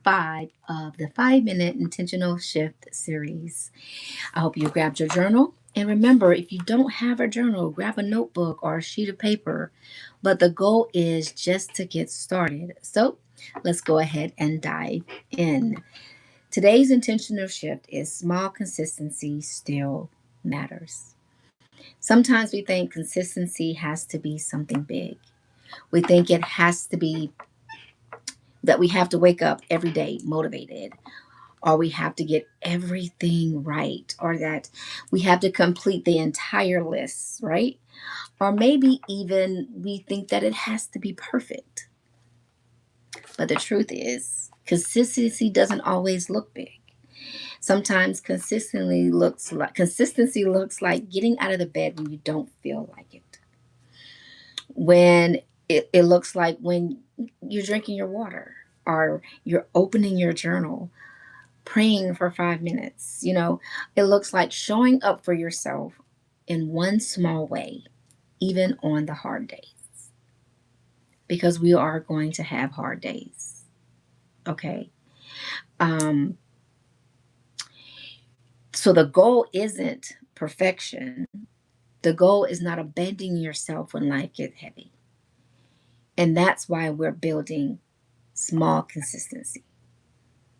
5 of the 5-minute intentional shift series. I hope you grabbed your journal. And remember, if you don't have a journal, grab a notebook or a sheet of paper. But the goal is just to get started. So let's go ahead and dive in. Today's intentional shift is small consistency still matters. Sometimes we think consistency has to be something big. We think it has to be that we have to wake up every day motivated, or we have to get everything right, or that we have to complete the entire list, right? Or maybe even we think that it has to be perfect. But the truth is, consistency doesn't always look big. Sometimes consistency looks like getting out of the bed when you don't feel like it. When it looks like when you're drinking your water, or you're opening your journal, praying for 5 minutes. It looks like showing up for yourself in one small way, even on the hard days, because we are going to have hard days. Okay. Um, so the goal isn't perfection. The goal is not abandoning yourself when life gets heavy. And that's why we're building small consistency,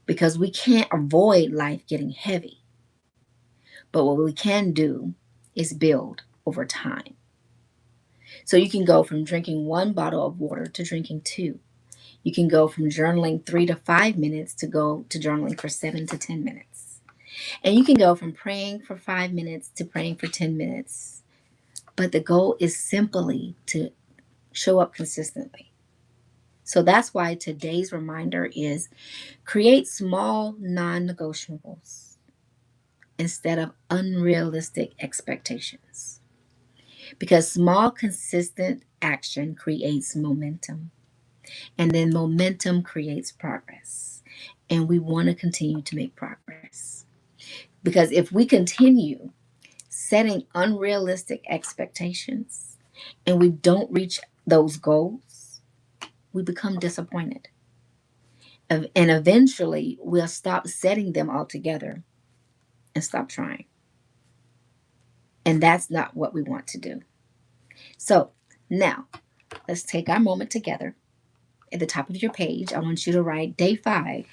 because we can't avoid life getting heavy. But what we can do is build over time. So you can go from drinking one bottle of water to drinking two. You can go from journaling 3 to 5 minutes to go to journaling for 7 to 10 minutes. And you can go from praying for 5 minutes to praying for 10 minutes. But the goal is simply to show up consistently. So that's why today's reminder is create small non negotiables instead of unrealistic expectations. Because small, consistent action creates momentum. And then momentum creates progress. And we want to continue to make progress. Because if we continue setting unrealistic expectations and we don't reach those goals, we become disappointed. And eventually we'll stop setting them altogether and stop trying. And that's not what we want to do. So now let's take our moment together. At the top of your page, I want you to write day 5,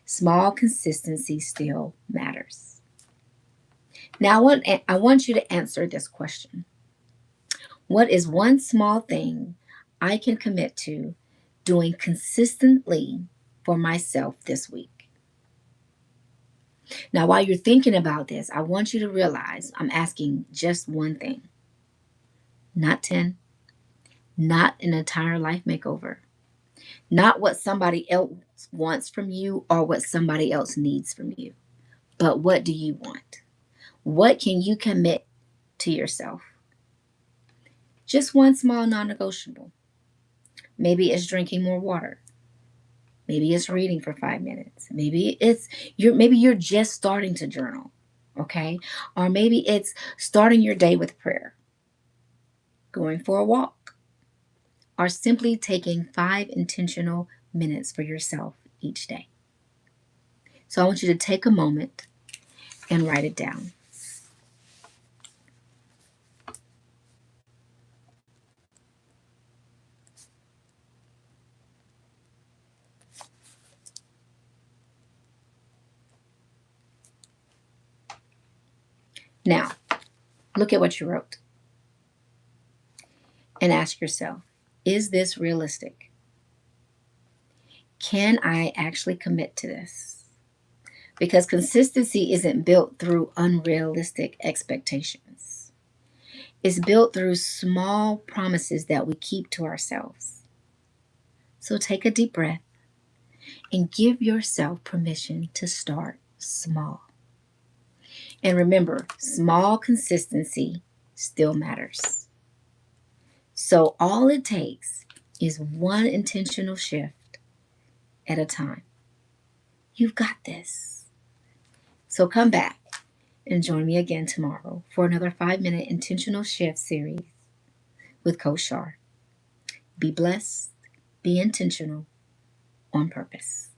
small consistency still matters. Now, I want you to answer this question. What is one small thing I can commit to doing consistently for myself this week? Now, while you're thinking about this, I want you to realize I'm asking just one thing, not 10, not an entire life makeover, not what somebody else wants from you or what somebody else needs from you, but what do you want? What can you commit to yourself? Just one small non negotiable. Maybe it's drinking more water. Maybe it's reading for 5 minutes. Maybe you're just starting to journal, okay? Or maybe it's starting your day with prayer, going for a walk, or simply taking 5 intentional minutes for yourself each day. So I want you to take a moment and write it down. Now, look at what you wrote and ask yourself, is this realistic? Can I actually commit to this? Because consistency isn't built through unrealistic expectations. It's built through small promises that we keep to ourselves. So take a deep breath and give yourself permission to start small. And remember, small consistency still matters. So all it takes is one intentional shift at a time. You've got this. So come back and join me again tomorrow for another 5-minute intentional shift series with Coach Shar. Be blessed, be intentional on purpose.